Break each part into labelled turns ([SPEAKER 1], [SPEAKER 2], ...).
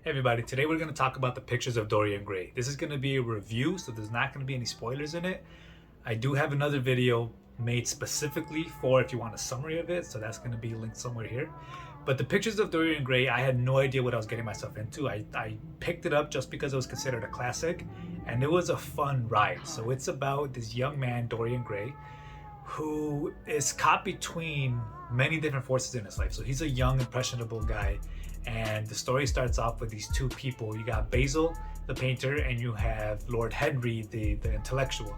[SPEAKER 1] Hey everybody, today we're going to talk about the pictures of Dorian Gray. This is going to be a review, so there's not going to be any spoilers in it. I do have another video made specifically for if you want a summary of it, so that's going to be linked somewhere here. But the pictures of Dorian Gray, I had no idea what I was getting myself into. I picked it up just because it was considered a classic, and it was a fun ride. So it's about this young man, Dorian Gray, who is caught between many different forces in his life. So he's a young, impressionable guy, and the story starts off with these two people. You got Basil, the painter, and you have Lord Henry, the intellectual.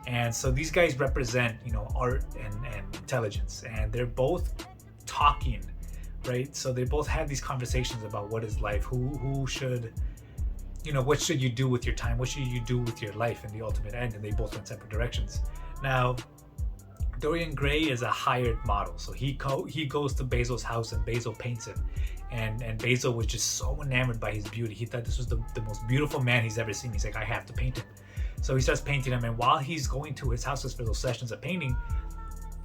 [SPEAKER 1] And so these guys represent, art and intelligence, and they're both talking, right? So they both have these conversations about what is life, who should, what should you do with your time, what should you do with your life in the ultimate end, and they both went separate directions. Now, Dorian Gray is a hired model, so he goes to Basil's house and Basil paints him, and Basil was just so enamored by his beauty. He thought this was the most beautiful man he's ever seen. He's like, I have to paint him. So he starts painting him, and while he's going to his houses for those sessions of painting,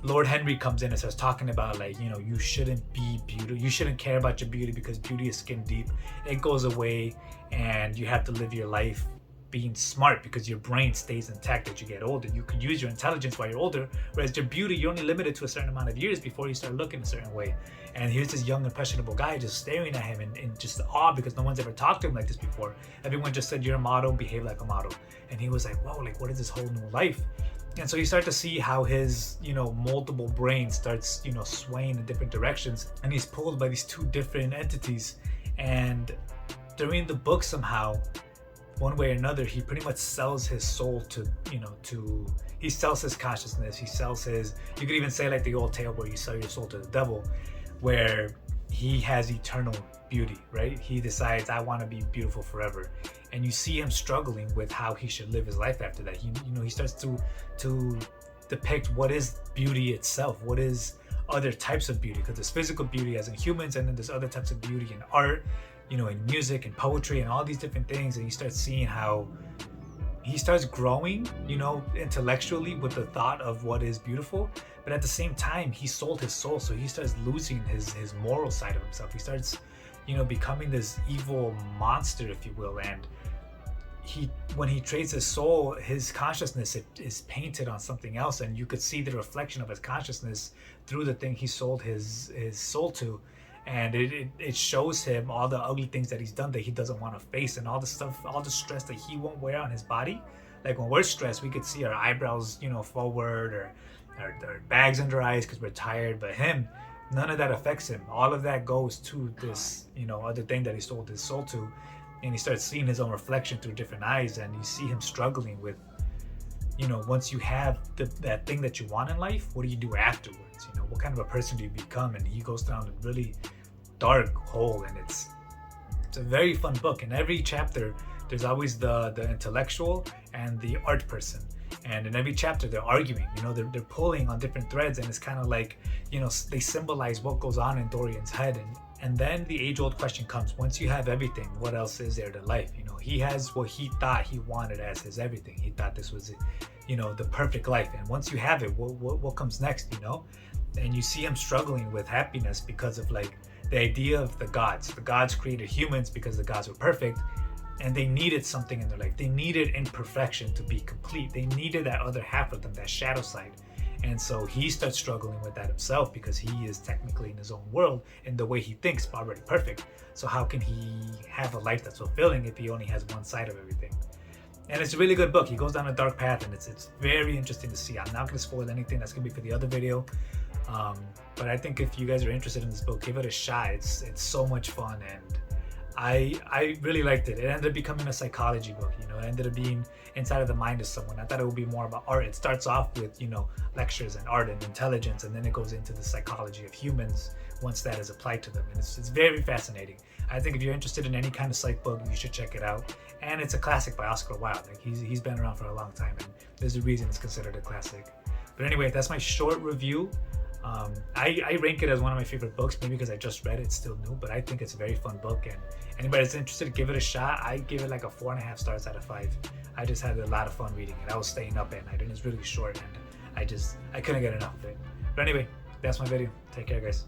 [SPEAKER 1] Lord Henry comes in and starts talking about, like, you shouldn't be beautiful, you shouldn't care about your beauty because beauty is skin deep. It goes away, and you have to live your life being smart because your brain stays intact as you get older. You can use your intelligence while you're older, whereas your beauty, you're only limited to a certain amount of years before you start looking a certain way. And here's this young, impressionable guy just staring at him in just awe because no one's ever talked to him like this before. Everyone just said, you're a model, behave like a model. And he was like, whoa, like, what is this whole new life? And so you start to see how his, multiple brain starts, swaying in different directions, and he's pulled by these two different entities. And during the book, somehow, one way or another, he pretty much sells his soul he sells his consciousness, he sells his, you could even say like the old tale where you sell your soul to the devil, where he has eternal beauty, right? He decides, I want to be beautiful forever. And you see him struggling with how he should live his life after that. He starts to depict what is beauty itself, what is other types of beauty, because there's physical beauty as in humans, and then there's other types of beauty in art, in music and poetry and all these different things. And you start seeing how he starts growing, intellectually with the thought of what is beautiful. But at the same time, he sold his soul. So he starts losing his moral side of himself. He starts, becoming this evil monster, if you will. And when he trades his soul, his consciousness is painted on something else. And you could see the reflection of his consciousness through the thing he sold his soul to. And it shows him all the ugly things that he's done that he doesn't want to face, and all the stuff, all the stress that he won't wear on his body. Like when we're stressed, we could see our eyebrows, forward, or our bags under our eyes because we're tired. But him, none of that affects him. All of that goes to this, other thing that he sold his soul to. And he starts seeing his own reflection through different eyes, and you see him struggling with, once you have that thing that you want in life, what do you do afterwards? What kind of a person do you become? And he goes down a really dark hole, and it's a very fun book. In every chapter, there's always the intellectual and the art person. And in every chapter, they're arguing, they're pulling on different threads, and it's kind of like, they symbolize what goes on in Dorian's head. And then the age-old question comes, once you have everything, what else is there to life? He has what he thought he wanted as his everything. He thought this was, the perfect life. And once you have it, what comes next, And you see him struggling with happiness because of, like, the idea of the gods. The gods created humans because the gods were perfect, and they needed something in their life. They needed imperfection to be complete. They needed that other half of them, that shadow side. And so he starts struggling with that himself because he is technically in his own world, and the way he thinks already perfect. So how can he have a life that's fulfilling if he only has one side of everything? And it's a really good book. He goes down a dark path, and it's very interesting to see. I'm not going to spoil anything. That's going to be for the other video. But I think if you guys are interested in this book, give it a shot. It's so much fun, and I really liked it. It ended up becoming a psychology book. It ended up being inside of the mind of someone. I thought it would be more about art. It starts off with, lectures and art and intelligence, and then it goes into the psychology of humans once that is applied to them. And it's very fascinating. I think if you're interested in any kind of psych book, you should check it out. And it's a classic by Oscar Wilde. Like, he's been around for a long time, and there's a reason it's considered a classic. But anyway, that's my short review. I rank it as one of my favorite books, maybe because I just read it, it's still new, but I think it's a very fun book, and anybody that's interested, give it a shot. I give it like a 4.5 stars out of 5. I just had a lot of fun reading it. I was staying up at night, and it's really short, and I couldn't get enough of it. But anyway, that's my video. Take care, guys.